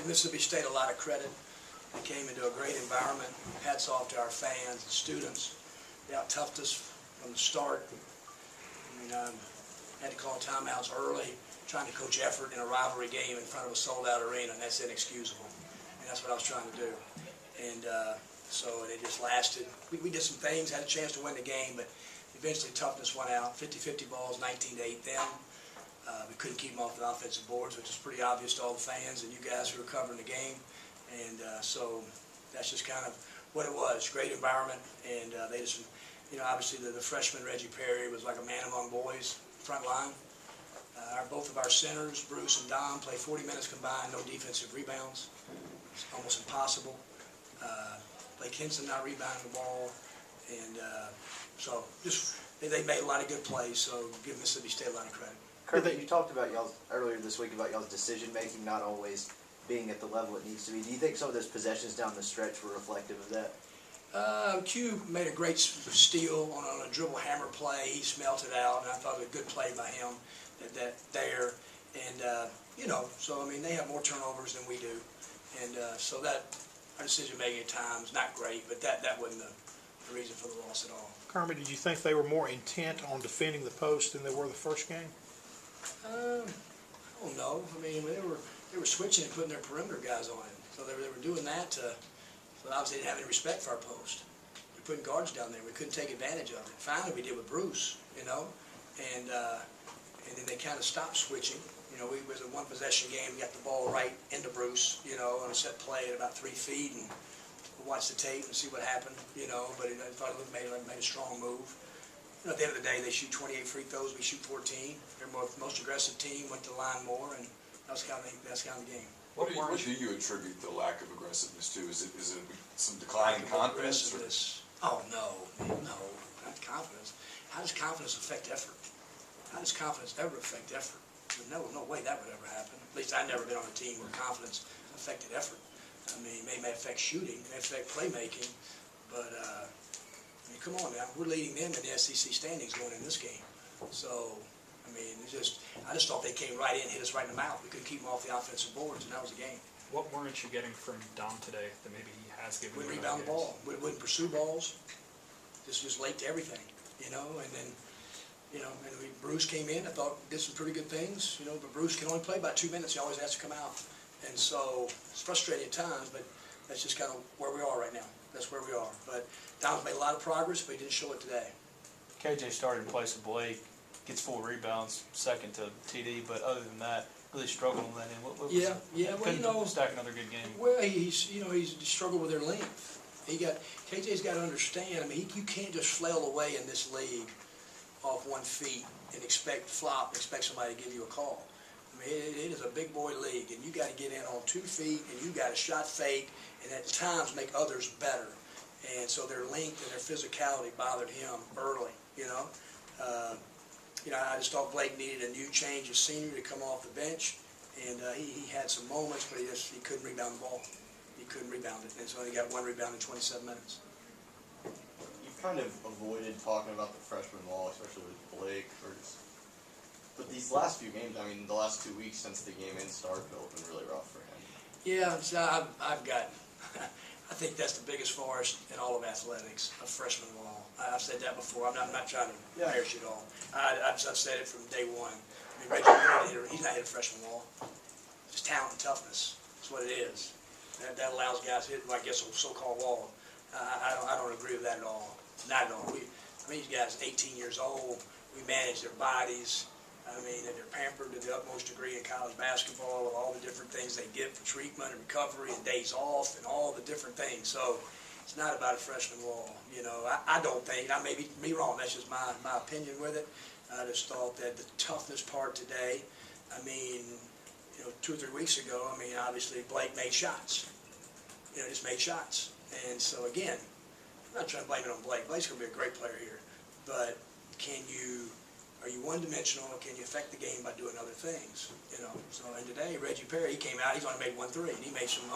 give Mississippi State a lot of credit. They came into a great environment. Hats off to our fans and students. They out-toughed us from the start. I mean, had to call timeouts early, trying to coach effort in a rivalry game in front of a sold-out arena, and that's inexcusable. And that's what I was trying to do. And so it just lasted. We did some things, had a chance to win the game, but eventually toughness won out. 50-50 balls, 19-8 then. We couldn't keep them off the offensive boards, which is pretty obvious to all the fans and you guys who were covering the game. And so that's just kind of what it was. Great environment, and they just, you know, obviously the freshman Reggie Perry was like a man among boys, front line. Both of our centers, Bruce and Dom, played 40 minutes combined, no defensive rebounds. It's almost impossible. Blake Henson not rebounding the ball, and so just they made a lot of good plays. So give Mississippi State a lot of credit. Kermit, you talked about y'all earlier this week about y'all's decision making not always being at the level it needs to be. Do you think some of those possessions down the stretch were reflective of that? Q made a great steal on a dribble hammer play. He smelt it out, and I thought it was a good play by him there. And, you know, so, I mean, they have more turnovers than we do. And so that, our decision making at times, not great, but that wasn't the reason for the loss at all. Kermit, did you think they were more intent on defending the post than they were the first game? I don't know. I mean, they were switching and putting their perimeter guys on it. So they were doing that so obviously they didn't have any respect for our post. We were putting guards down there. We couldn't take advantage of it. Finally, we did with Bruce, you know, and then they kind of stopped switching. You know, it was a one-possession game. We got the ball right into Bruce, you know, on a set play at about 3 feet, and we'll watch the tape and see what happened, you know, but I thought it made a strong move. You know, at the end of the day, they shoot 28 free throws, we shoot 14. They're most aggressive team, went to the line more, and that's kind of the game. What do you attribute the lack of aggressiveness to? Is it some decline in confidence? Oh, no, not confidence. How does confidence affect effort? How does confidence ever affect effort? No way that would ever happen. At least I've never been on a team where confidence affected effort. I mean, it may affect shooting, it may affect playmaking, but I mean, come on now, we're leading them in the SEC standings going in this game. So, I mean, I just thought they came right in, hit us right in the mouth. We couldn't keep them off the offensive boards, and that was the game. What weren't you getting from Dom today that maybe he has given you? Wouldn't rebound the ball, wouldn't pursue balls, just late to everything, you know, and then, you know, and Bruce came in, I thought did some pretty good things, you know, but Bruce can only play about 2 minutes. He always has to come out. And so it's frustrating at times, but that's just kind of where we are right now. That's where we are. But Dom's made a lot of progress, but he didn't show it today. KJ started in place of Blake, gets 4 rebounds, second to TD, but other than that, really struggled on that end. What was well, you know, stack another good game. Well, he's struggled with their length. KJ's got to understand. I mean, you can't just flail away in this league off 1 foot and expect somebody to give you a call. I mean, it is a big boy league, and you got to get in on 2 feet, and you got to shot fake, and at times make others better. And so their length and their physicality bothered him early. You know, I just thought Blake needed a new change of scenery to come off the bench, and he had some moments, but he couldn't rebound the ball. He couldn't rebound it, and so he got 1 rebound in 27 minutes. You've kind of avoided talking about the freshman wall, especially with Blake. But these last few games, I mean, the last 2 weeks since the game in Starkville have been really rough for him. Yeah, so I've got, I think that's the biggest forest in all of athletics, a freshman wall. I've said that before. I'm not trying to embarrass you at all. I've said it from day one. I mean, Reggie, he's not hit a freshman wall. Just talent and toughness. That's what it is. That allows guys to hit, I guess, a so-called wall. I don't agree with that at all. Not at all. These guys 18 years old. We manage their bodies. I mean, they're pampered to the utmost degree in college basketball, all the different things they get for treatment and recovery and days off and all the different things. So it's not about a freshman wall. You know, I don't think, I may be wrong, that's just my opinion with it. I just thought that the toughness part today, I mean, you know, 2 or 3 weeks ago, I mean, obviously Blake made shots. You know, just made shots. And so again, I'm not trying to blame it on Blake. Blake's going to be a great player here. But are you one-dimensional, or can you affect the game by doing other things? You know, so, and today, Reggie Perry, he came out, he's only made 1 3, and he made some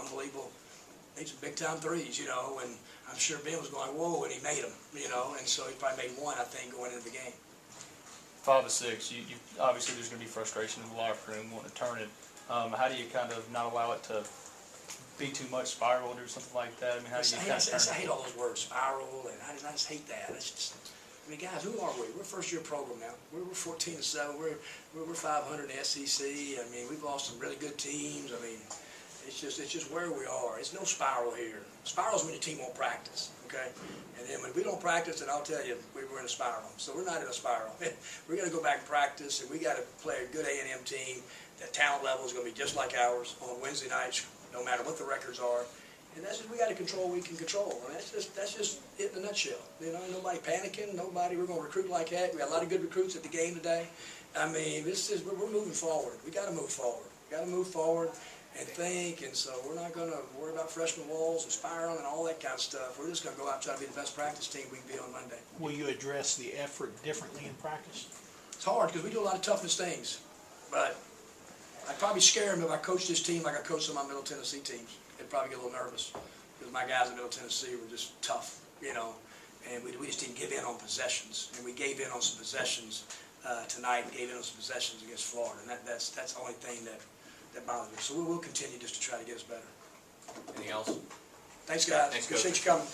big-time threes, you know, and I'm sure Ben was going, whoa, and he made them, you know, and so he probably made 1, I think, going into the game. 5 of 6, you obviously there's going to be frustration in the locker room wanting to turn it. How do you kind of not allow it to be too much spiraled or something like that? I mean, how do you kind of turn I it? hate all those words, spiral, and I just hate that. It's just, I mean, guys, who are we? We're a first-year program now. We're 14-7. We're 500 in the SEC. I mean, we've lost some really good teams. I mean, it's just where we are. It's no spiral here. Spiral's when your team won't practice, okay? And then when we don't practice, then I'll tell you, we're in a spiral. So we're not in a spiral. We're going to go back and practice, and we got to play a good A&M team. The talent level is going to be just like ours on Wednesday nights, no matter what the records are. And that's just, we got to control what we can control. And that's just it in a nutshell. You know, nobody panicking, nobody, we're going to recruit like heck. We got a lot of good recruits at the game today. I mean, we're moving forward. We got to move forward. We got to move forward and think, and so we're not going to worry about freshman walls and spiraling and all that kind of stuff. We're just going to go out and try to be the best practice team we can be on Monday. Will you address the effort differently in practice? It's hard because we do a lot of toughness things, but I'd probably scare them if I coached this team like I coached some of my Middle Tennessee teams. They'd probably get a little nervous because my guys in Middle Tennessee were just tough, you know, and we just didn't give in on possessions, and we gave in on some possessions tonight and gave in on some possessions against Florida, and that's the only thing that bothers me. So we'll continue just to try to get us better. Anything else? Thanks, guys. Thanks, Coach. Appreciate you coming.